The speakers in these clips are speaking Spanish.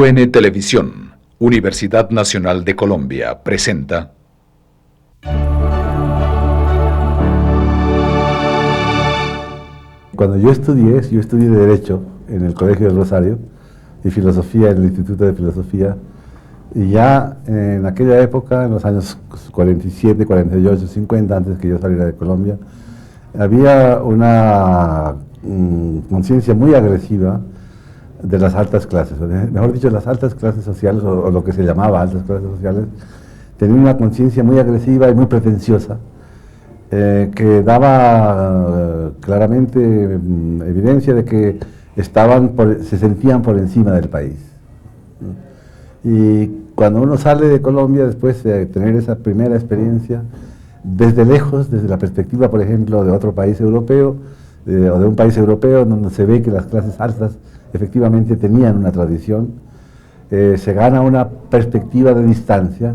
UN Televisión, Universidad Nacional de Colombia, presenta... Cuando yo estudié Derecho en el Colegio del Rosario y Filosofía en el Instituto de Filosofía, y ya en aquella época, en los años 47, 48, 50, antes que yo saliera de Colombia, había una conciencia muy agresiva de las altas clases, mejor dicho, las altas clases sociales, o lo que se llamaba altas clases sociales, tenían una conciencia muy agresiva y muy pretenciosa, que daba claramente evidencia de que se sentían por encima del país. Y cuando uno sale de Colombia, después de tener esa primera experiencia, desde lejos, desde la perspectiva, por ejemplo, de otro país europeo, o de un país europeo, donde se ve que las clases altas efectivamente tenían una tradición, se gana una perspectiva de distancia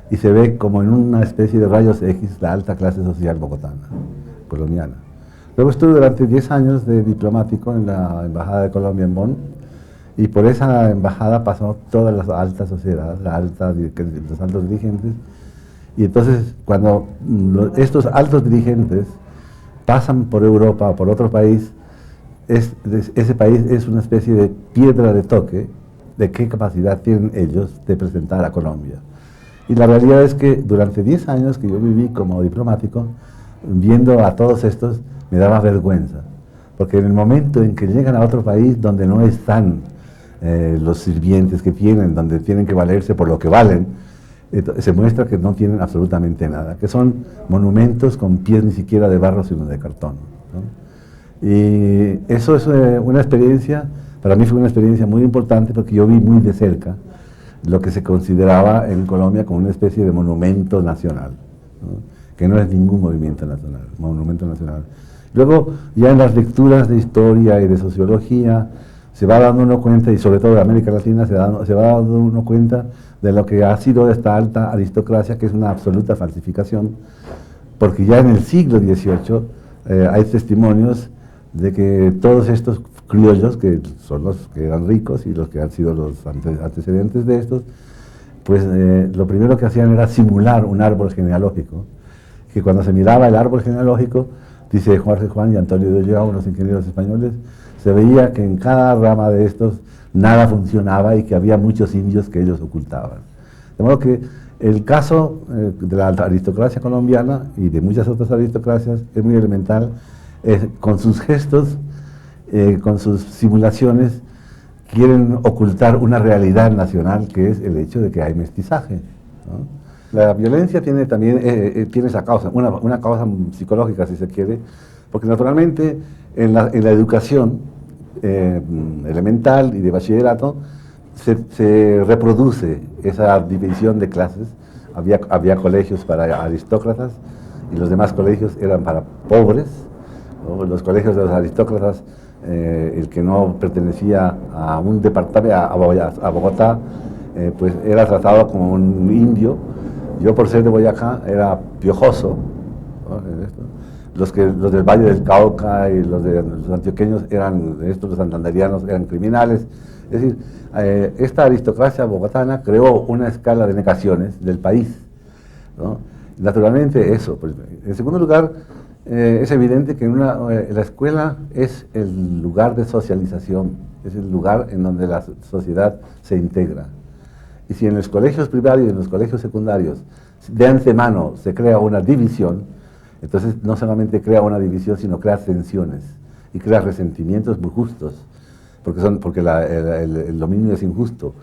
y se ve como en una especie de rayos X la alta clase social bogotana, colombiana. Luego estuve durante 10 años de diplomático en la Embajada de Colombia en Bonn, y por esa embajada pasó toda la alta sociedad, los altos dirigentes, y entonces cuando estos altos dirigentes pasan por Europa o por otro país, ese país es una especie de piedra de toque de qué capacidad tienen ellos de presentar a Colombia. Y la realidad es que durante 10 años que yo viví como diplomático, viendo a todos estos, me daba vergüenza, porque en el momento en que llegan a otro país donde no están los sirvientes que tienen, donde tienen que valerse por lo que valen, se muestra que no tienen absolutamente nada, que son monumentos con pies ni siquiera de barro, sino de cartón, ¿no? Y eso es una experiencia, para mí fue una experiencia muy importante, porque yo vi muy de cerca lo que se consideraba en Colombia como una especie de monumento nacional, ¿no? Que no es ningún monumento nacional. Luego, ya en las lecturas de historia y de sociología, se va dando uno cuenta, y sobre todo de América Latina, se va dando uno cuenta de lo que ha sido esta alta aristocracia, que es una absoluta falsificación, porque ya en el siglo XVIII hay testimonios de que todos estos criollos, que son los que eran ricos y los que han sido los antecedentes de estos, pues lo primero que hacían era simular un árbol genealógico, que cuando se miraba el árbol genealógico, dice Jorge Juan y Antonio de Ulloa, unos ingenieros españoles, se veía que en cada rama de estos nada funcionaba y que había muchos indios que ellos ocultaban. De modo que el caso de la aristocracia colombiana y de muchas otras aristocracias es muy elemental. Con sus gestos, con sus simulaciones, quieren ocultar una realidad nacional, que es el hecho de que hay mestizaje, ¿no? La violencia tiene también tiene esa causa, una causa psicológica, si se quiere, porque naturalmente en la educación elemental y de bachillerato se reproduce esa división de clases. Había colegios para aristócratas y los demás colegios eran para pobres, ¿no? Los colegios de los aristócratas, el que no pertenecía a un departamento, a Bogotá, pues era tratado como un indio. Yo, por ser de Boyacá, era piojoso, ¿no? Los del Valle del Cauca y los antioqueños los santanderianos eran criminales. Es decir, esta aristocracia bogotana creó una escala de negaciones del país, ¿no? Naturalmente eso. Pues, en segundo lugar, es evidente que la escuela es el lugar de socialización, es el lugar en donde la sociedad se integra. Y si en los colegios primarios y en los colegios secundarios de antemano se crea una división, entonces no solamente crea una división, sino crea tensiones y crea resentimientos muy justos, porque el dominio es injusto,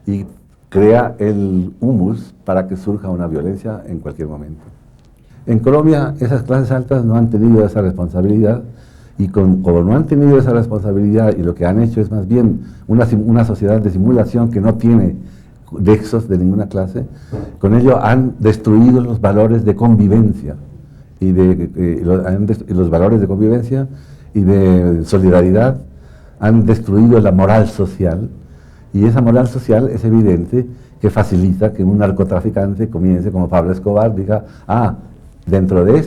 y crea el humus para que surja una violencia en cualquier momento. En Colombia esas clases altas no han tenido esa responsabilidad, y como no han tenido esa responsabilidad, y lo que han hecho es más bien una sociedad de simulación que no tiene nexos de ninguna clase, con ello han destruido los valores de convivencia y los valores de convivencia y de solidaridad, han destruido la moral social, y esa moral social es evidente que facilita que un narcotraficante comience, como Pablo Escobar, diga: dentro de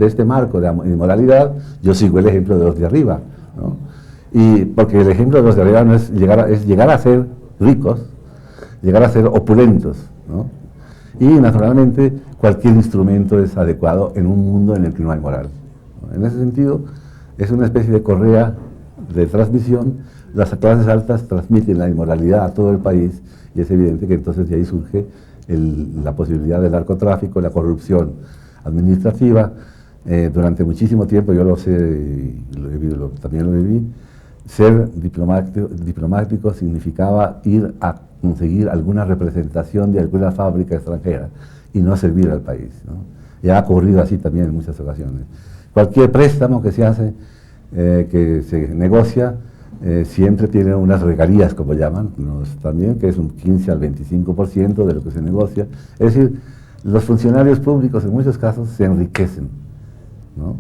este marco de moralidad, yo sigo el ejemplo de los de arriba, ¿no? Y porque el ejemplo de los de arriba no es llegar a ser ricos, llegar a ser opulentos, ¿no? Y naturalmente cualquier instrumento es adecuado en un mundo en el que no hay moral, ¿no? En ese sentido, es una especie de correa de transmisión. Las clases altas transmiten la inmoralidad a todo el país y es evidente que entonces de ahí surge la posibilidad del narcotráfico, la corrupción administrativa. Durante muchísimo tiempo, yo lo sé y también lo viví, ser diplomático significaba ir a conseguir alguna representación de alguna fábrica extranjera y no servir al país, ¿no? Y ha ocurrido así también en muchas ocasiones. Cualquier préstamo que se hace, que se negocia, siempre tiene unas regalías, como llaman, también, que es un 15 al 25% de lo que se negocia. Es decir, los funcionarios públicos en muchos casos se enriquecen, ¿no?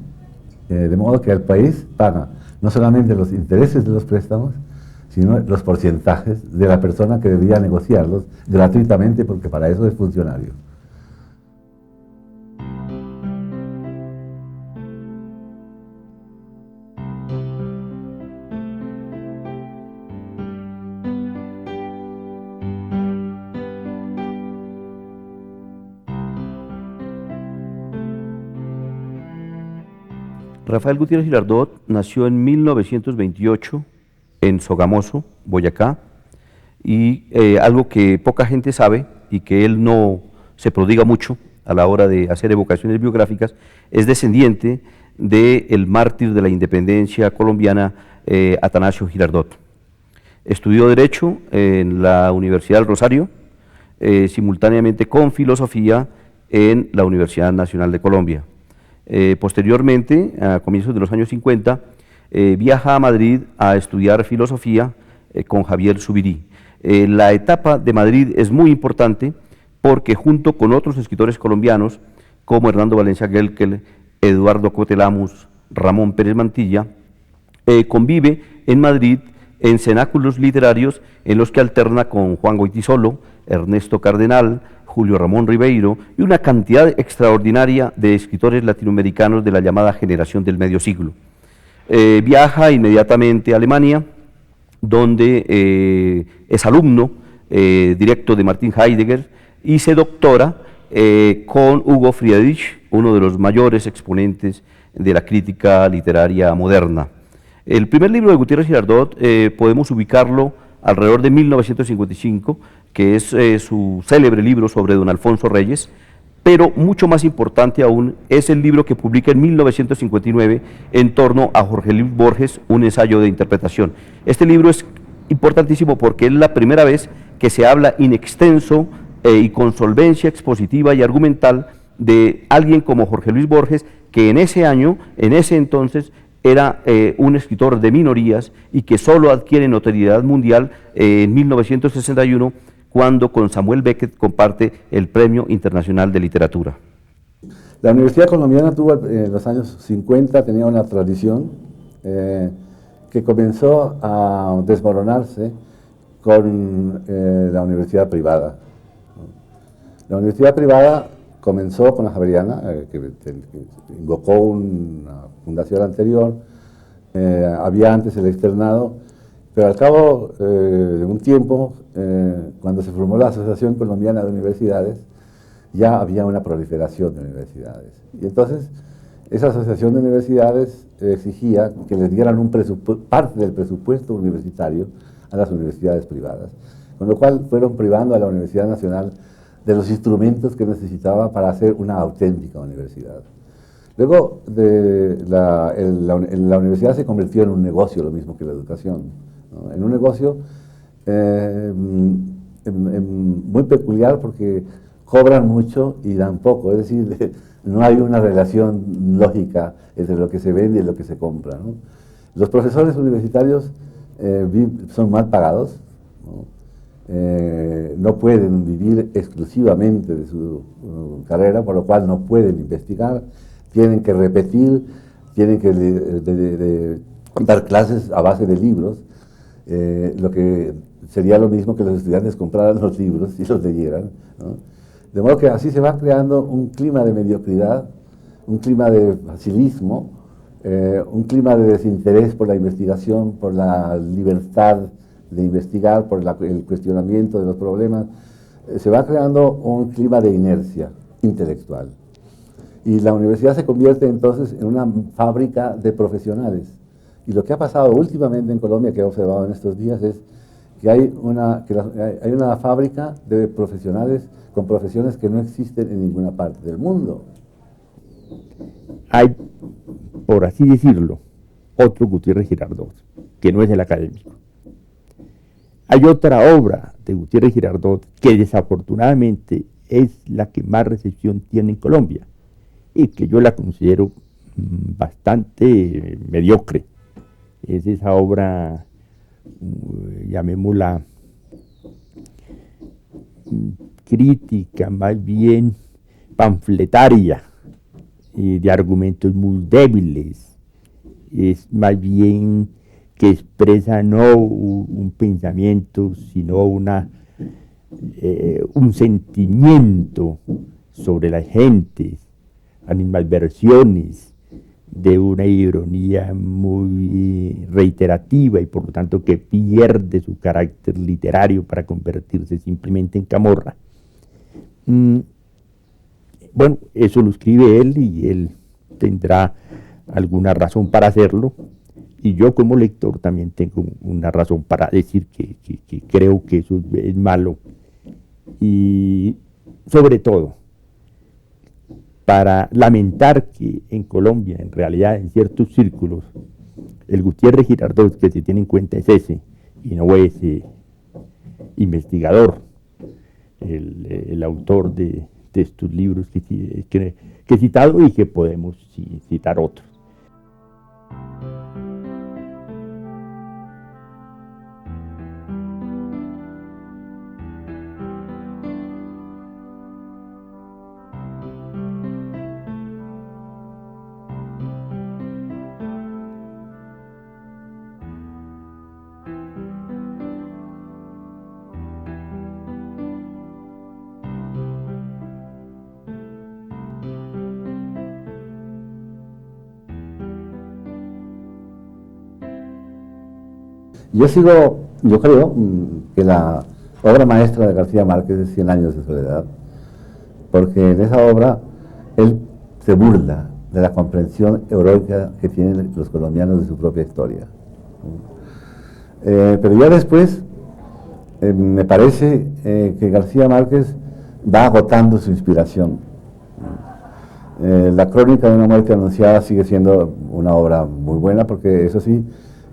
De modo que el país paga no solamente los intereses de los préstamos, sino los porcentajes de la persona que debía negociarlos gratuitamente, porque para eso es funcionario. Rafael Gutiérrez Girardot nació en 1928 en Sogamoso, Boyacá, y algo que poca gente sabe y que él no se prodiga mucho a la hora de hacer evocaciones biográficas, es descendiente del mártir de la independencia colombiana, Atanasio Girardot. Estudió Derecho en la Universidad del Rosario, simultáneamente con Filosofía en la Universidad Nacional de Colombia. Posteriormente, a comienzos de los años 50, viaja a Madrid a estudiar filosofía con Javier Zuvirí. La etapa de Madrid es muy importante porque junto con otros escritores colombianos como Hernando Valencia Guelquel, Eduardo Cotelamus, Ramón Pérez Mantilla, convive en Madrid en cenáculos literarios en los que alterna con Juan Goytisolo, Ernesto Cardenal, Julio Ramón Ribeiro y una cantidad extraordinaria de escritores latinoamericanos de la llamada generación del medio siglo. Viaja inmediatamente a Alemania, donde es alumno directo de Martin Heidegger y se doctora con Hugo Friedrich, uno de los mayores exponentes de la crítica literaria moderna. El primer libro de Gutiérrez Girardot podemos ubicarlo alrededor de 1955, que es su célebre libro sobre don Alfonso Reyes, pero mucho más importante aún es el libro que publica en 1959 en torno a Jorge Luis Borges, un ensayo de interpretación. Este libro es importantísimo porque es la primera vez que se habla in extenso y con solvencia expositiva y argumental de alguien como Jorge Luis Borges, que en ese año, en ese entonces, era un escritor de minorías y que solo adquiere notoriedad mundial en 1961, cuando con Samuel Beckett comparte el Premio Internacional de Literatura. La Universidad Colombiana tuvo en los años 50, tenía una tradición que comenzó a desmoronarse con la universidad privada. La universidad privada comenzó con la Javeriana, que invocó una fundación anterior, había antes el externado, pero al cabo de un tiempo, cuando se formó la Asociación Colombiana de Universidades, ya había una proliferación de universidades. Y entonces, esa Asociación de Universidades exigía que les dieran parte del presupuesto universitario a las universidades privadas, con lo cual fueron privando a la Universidad Nacional de los instrumentos que necesitaba para hacer una auténtica universidad. Luego, la universidad se convirtió en un negocio, lo mismo que la educación, ¿no? En un negocio muy peculiar porque cobran mucho y dan poco, es decir, no hay una relación lógica entre lo que se vende y lo que se compra, ¿no? Los profesores universitarios son mal pagados, ¿no? No pueden vivir exclusivamente de su carrera, por lo cual no pueden investigar, tienen que repetir, tienen que dar clases a base de libros, lo que sería lo mismo que los estudiantes compraran los libros y los leyeran, ¿no? De modo que así se va creando un clima de mediocridad, un clima de facilismo, un clima de desinterés por la investigación, por la libertad de investigar, por el cuestionamiento de los problemas, se va creando un clima de inercia intelectual. Y la universidad se convierte entonces en una fábrica de profesionales. Y lo que ha pasado últimamente en Colombia, que he observado en estos días, es que hay una fábrica de profesionales con profesiones que no existen en ninguna parte del mundo. Hay, por así decirlo, otro Gutiérrez Girardot, que no es el académico. Hay otra obra de Gutiérrez Girardot que desafortunadamente es la que más recepción tiene en Colombia y que yo la considero bastante mediocre. Es esa obra, llamémosla crítica, más bien panfletaria, de argumentos muy débiles. Es más bien que expresa no un pensamiento, sino un sentimiento sobre las gentes, animadversiones, de una ironía muy reiterativa y por lo tanto que pierde su carácter literario para convertirse simplemente en camorra. Bueno, eso lo escribe él y él tendrá alguna razón para hacerlo, y yo como lector también tengo una razón para decir que creo que eso es malo, y sobre todo para lamentar que en Colombia, en realidad en ciertos círculos, el Gutiérrez Girardot que se tiene en cuenta es ese, y no ese investigador, el autor de estos libros que he citado y que podemos citar otros. Yo creo que la obra maestra de García Márquez es 100 años de soledad, porque en esa obra él se burla de la comprensión heroica que tienen los colombianos de su propia historia. Pero ya después me parece que García Márquez va agotando su inspiración. La crónica de una muerte anunciada sigue siendo una obra muy buena, porque eso sí,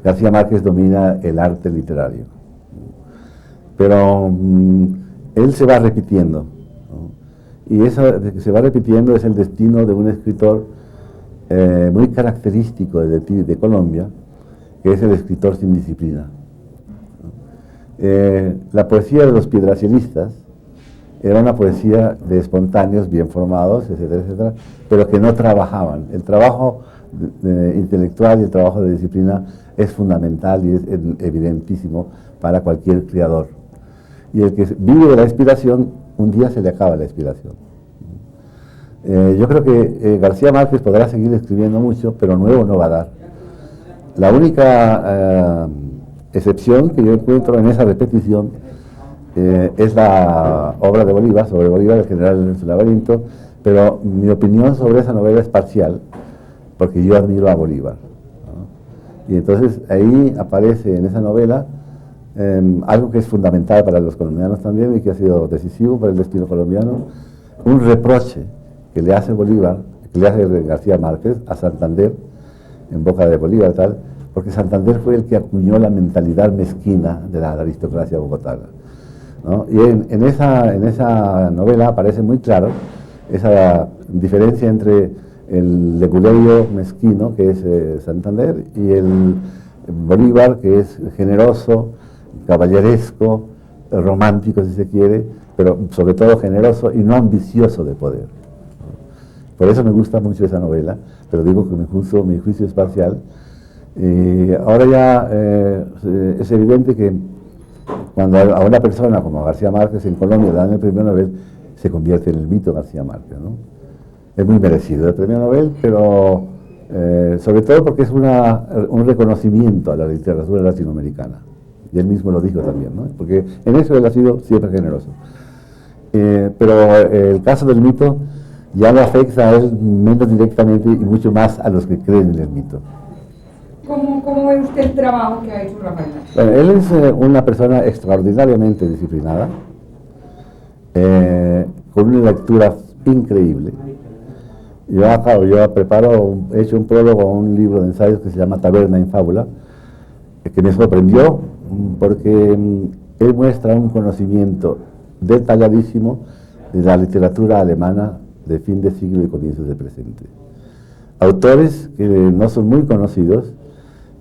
García Márquez domina el arte literario, pero él se va repitiendo, ¿no? Y eso de que se va repitiendo es el destino de un escritor muy característico de Colombia, que es el escritor sin disciplina, ¿no? La poesía de los piedracielistas era una poesía de espontáneos bien formados, etcétera, etcétera, pero que no trabajaban. El trabajo intelectual y el trabajo de disciplina es fundamental y es evidentísimo para cualquier creador. Y el que vive de la inspiración, un día se le acaba la inspiración. Yo creo que García Márquez podrá seguir escribiendo mucho, pero nuevo no va a dar. La única excepción que yo encuentro en esa repetición es la obra de Bolívar, sobre Bolívar, el general en su laberinto, pero mi opinión sobre esa novela es parcial, porque yo admiro a Bolívar, ¿no? Y entonces ahí aparece en esa novela algo que es fundamental para los colombianos también y que ha sido decisivo para el destino colombiano, un reproche que le hace Bolívar, que le hace García Márquez a Santander, en boca de Bolívar tal, porque Santander fue el que acuñó la mentalidad mezquina de la aristocracia bogotana, ¿no? Y en esa novela aparece muy claro esa diferencia entre el leguleyo mezquino, que es Santander, y el Bolívar, que es generoso, caballeresco, romántico si se quiere, pero sobre todo generoso y no ambicioso de poder. Por eso me gusta mucho esa novela, pero digo que mi juicio es parcial. Ahora ya es evidente que cuando a una persona como García Márquez en Colombia le dan el premio Nobel, se convierte en el mito García Márquez, ¿no? Es muy merecido el premio Nobel, pero sobre todo porque es un reconocimiento a la literatura latinoamericana. y él mismo lo dijo también, ¿no? Porque en eso él ha sido siempre generoso. Pero el caso del mito ya lo afecta a él menos directamente y mucho más a los que creen en el mito. ¿Cómo ve usted el trabajo que ha hecho Rafael Nacho? Bueno, él es una persona extraordinariamente disciplinada, con una lectura increíble. Yo he hecho un prólogo a un libro de ensayos que se llama Taberna en Fábula, que me sorprendió porque él muestra un conocimiento detalladísimo de la literatura alemana de fin de siglo y comienzos del presente. Autores que no son muy conocidos,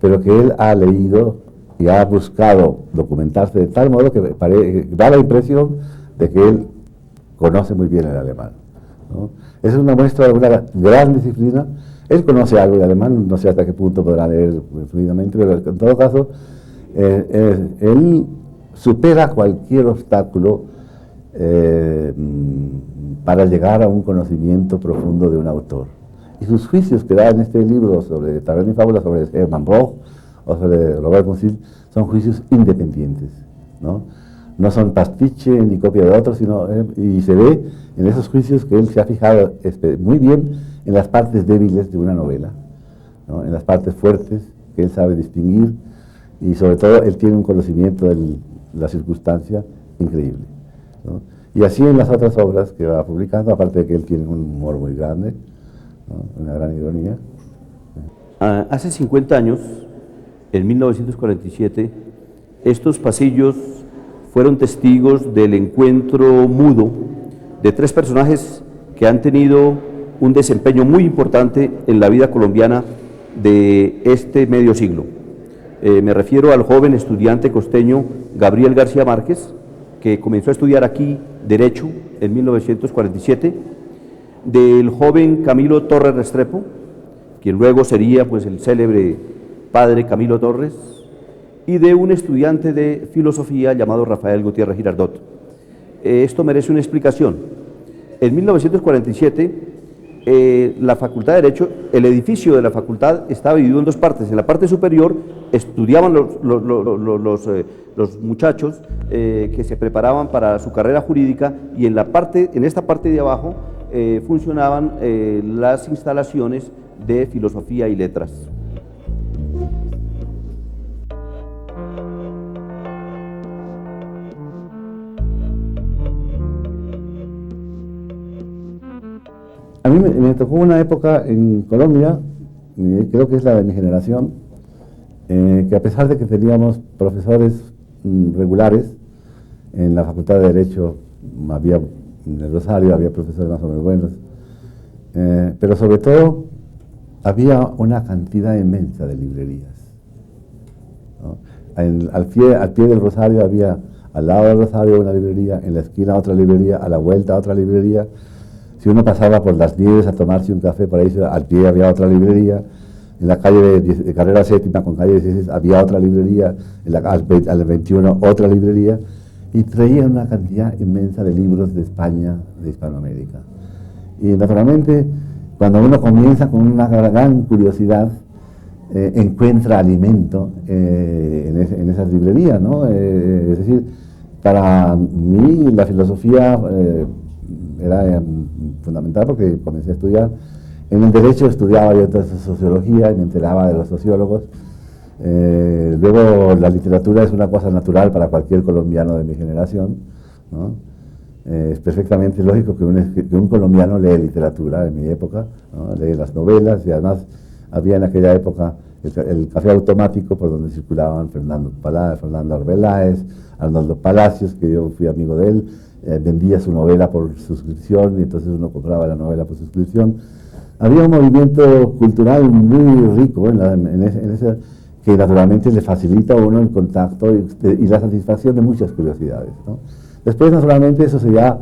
pero que él ha leído y ha buscado documentarse de tal modo que da la impresión de que él conoce muy bien el alemán, ¿no? Esa es una muestra de una gran disciplina. Él conoce algo de alemán, no sé hasta qué punto podrá leer fluidamente, pero en todo caso, él supera cualquier obstáculo para llegar a un conocimiento profundo de un autor. Y sus juicios que da en este libro sobre Taberna y Fábula, sobre Hermann Broch o sobre Robert Musil, son juicios independientes, ¿no? No son pastiche ni copia de otros, sino, y se ve en esos juicios que él se ha fijado muy bien en las partes débiles de una novela, ¿no? En las partes fuertes que él sabe distinguir, y sobre todo él tiene un conocimiento de la circunstancia increíble, ¿no? Y así en las otras obras que va publicando, aparte de que él tiene un humor muy grande, ¿no? Una gran ironía. Hace 50 años, en 1947, estos pasillos fueron testigos del encuentro mudo de tres personajes que han tenido un desempeño muy importante en la vida colombiana de este medio siglo. Me refiero al joven estudiante costeño Gabriel García Márquez, que comenzó a estudiar aquí Derecho en 1947, del joven Camilo Torres Restrepo, quien luego sería pues el célebre padre Camilo Torres, y de un estudiante de filosofía llamado Rafael Gutiérrez Girardot. Esto merece una explicación. En 1947, la Facultad de Derecho, el edificio de la facultad estaba dividido en dos partes. En la parte superior estudiaban los muchachos que se preparaban para su carrera jurídica, y en esta parte de abajo funcionaban las instalaciones de filosofía y letras. A mí me tocó una época en Colombia, creo que es la de mi generación, que a pesar de que teníamos profesores regulares, en la Facultad de Derecho en el Rosario había profesores más o menos buenos, pero sobre todo había una cantidad inmensa de librerías, ¿no? Al pie del Rosario había, al lado del Rosario una librería, en la esquina otra librería, a la vuelta otra librería. Si uno pasaba por Las Nieves a tomarse un café, por ahí al pie había otra librería. En la calle de Carrera Séptima con calle 16 había otra librería, al 21 otra librería, y traían una cantidad inmensa de libros de España, de Hispanoamérica. Y naturalmente, cuando uno comienza con una gran curiosidad, encuentra alimento en esas librerías, ¿no? Es decir, para mí la filosofía era fundamental porque comencé a estudiar. En el derecho estudiaba yo entonces sociología y me enteraba de los sociólogos. Luego la literatura es una cosa natural para cualquier colombiano de mi generación, ¿no? Es perfectamente lógico que un colombiano lee literatura en mi época, ¿no? Lee las novelas, y además había en aquella época el café automático por donde circulaban Fernando Arbeláez, Arnoldo Palacios, que yo fui amigo de él. Vendía su novela por suscripción y entonces uno compraba la novela por suscripción. Había un movimiento cultural muy rico en ese, que naturalmente le facilita a uno el contacto y la satisfacción de muchas curiosidades, ¿no? Después, naturalmente, eso se va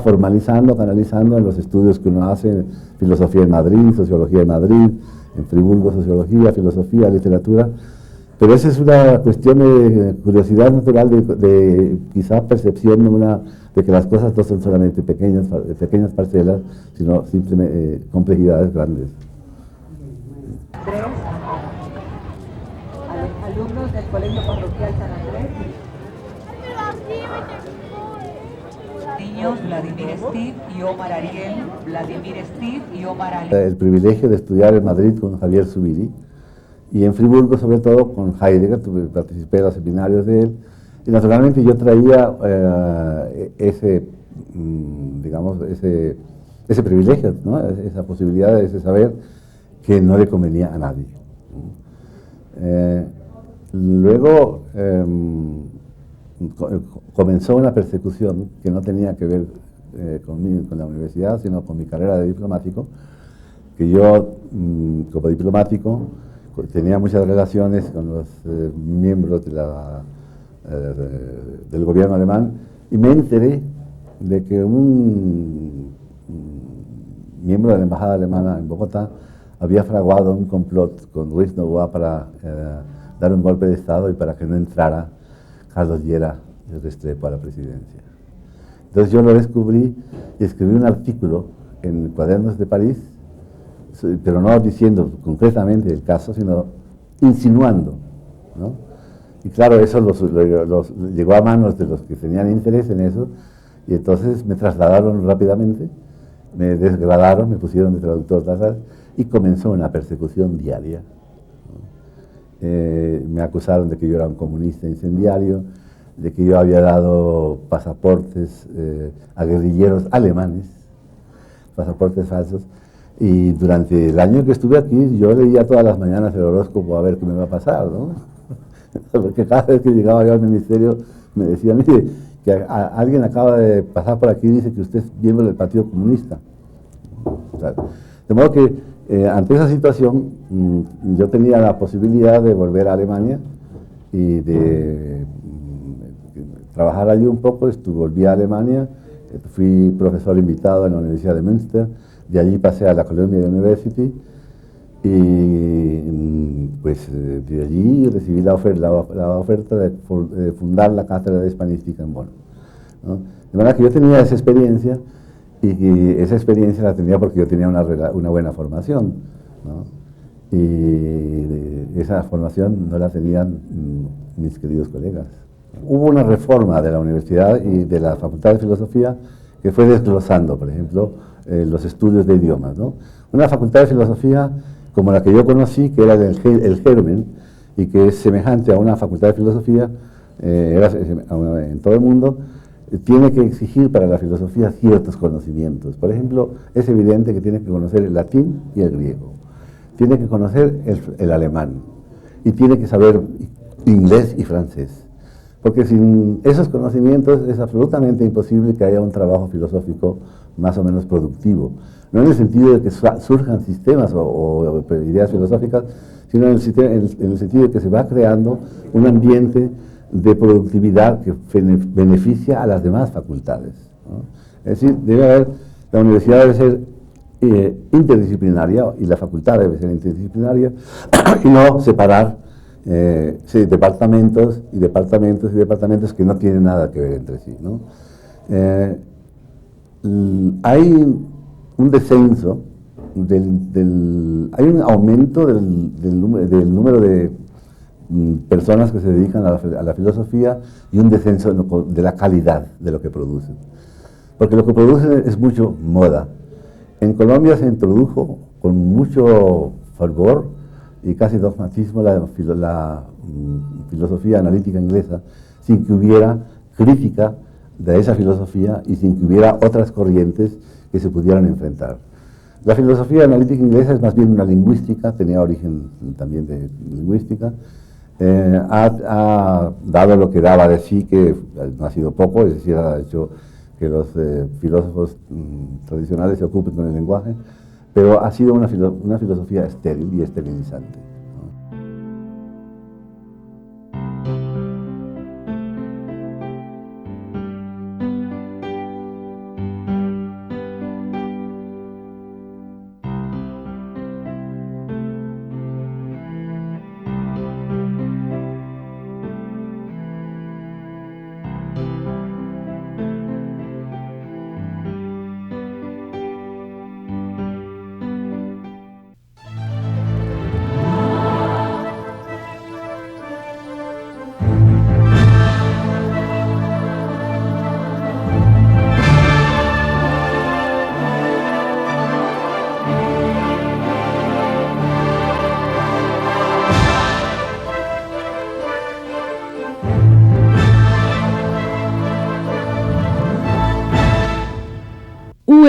formalizando, canalizando en los estudios que uno hace: filosofía en Madrid, sociología en Madrid, en Friburgo sociología, filosofía, literatura. Pero esa es una cuestión de curiosidad natural, de quizá percepción de que las cosas no son solamente pequeñas parcelas, sino simplemente complejidades grandes. Alumnos del Colegio Parroquial San Andrés. niños, Vladimir Steve y Omar Ariel, Vladimir Steve y Omar Ariel. El privilegio de estudiar en Madrid con Javier Zubiri y en Friburgo sobre todo con Heidegger, participé en los seminarios de él y naturalmente yo traía ese privilegio, ¿no? Esa posibilidad, ese saber que no le convenía a nadie. Luego comenzó una persecución que no tenía que ver conmigo, con la universidad, sino con mi carrera de diplomático, que yo, como diplomático, tenía muchas relaciones con los miembros del gobierno alemán y me enteré de que un miembro de la embajada alemana en Bogotá había fraguado un complot con Ruiz Novoa para dar un golpe de Estado y para que no entrara Carlos Llera Restrepo a la presidencia. Entonces yo lo descubrí y escribí un artículo en Cuadernos de París, pero no diciendo concretamente el caso, sino insinuando, ¿no? Y claro, eso llegó a manos de los que tenían interés en eso, y entonces me trasladaron rápidamente, me desgradaron, me pusieron de traductor, y comenzó una persecución diaria, ¿no? Me acusaron de que yo era un comunista incendiario, de que yo había dado pasaportes a guerrilleros alemanes, pasaportes falsos, y durante el año que estuve aquí yo leía todas las mañanas el horóscopo a ver qué me iba a pasar, ¿no? Porque cada vez que llegaba yo al ministerio me decía, mire, que alguien acaba de pasar por aquí y dice que usted es miembro del Partido Comunista. O sea, de modo que ante esa situación yo tenía la posibilidad de volver a Alemania y de trabajar allí un poco. Volví a Alemania, fui profesor invitado en la Universidad de Münster, de allí pasé a la Columbia University y pues de allí recibí la oferta de fundar la cátedra de hispanística en Bonn, ¿no? De manera que yo tenía esa experiencia y esa experiencia la tenía porque yo tenía una buena formación, ¿no? Y esa formación no la tenían mis queridos colegas. Hubo una reforma de la universidad y de la Facultad de Filosofía que fue desglosando, por ejemplo, los estudios de idiomas, ¿no? Una facultad de filosofía como la que yo conocí, que era el Germen, y que es semejante a una facultad de filosofía en todo el mundo, tiene que exigir para la filosofía ciertos conocimientos. Por ejemplo, es evidente que tiene que conocer el latín y el griego, tiene que conocer el alemán, y tiene que saber inglés y francés. Porque sin esos conocimientos es absolutamente imposible que haya un trabajo filosófico más o menos productivo. No en el sentido de que surjan sistemas o ideas filosóficas, sino en el sentido de que se va creando un ambiente de productividad que beneficia a las demás facultades, ¿no? Es decir, la universidad debe ser interdisciplinaria y la facultad debe ser interdisciplinaria y no separar departamentos y departamentos y departamentos que no tienen nada que ver entre sí, ¿no? Hay un descenso, hay un aumento del número de personas que se dedican a la filosofía y un descenso de la calidad de lo que producen. Porque lo que producen es mucho moda. En Colombia se introdujo con mucho fervor y casi dogmatismo la filosofía analítica inglesa, sin que hubiera crítica de esa filosofía y sin que hubiera otras corrientes que se pudieran enfrentar. La filosofía analítica inglesa es más bien una lingüística, tenía origen también de lingüística, ha dado lo que daba de sí, que no ha sido poco, es decir, ha hecho que los filósofos tradicionales se ocupen con el lenguaje, pero ha sido una filosofía estéril y esterilizante.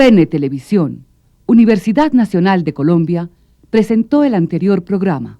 UN Televisión, Universidad Nacional de Colombia, presentó el anterior programa.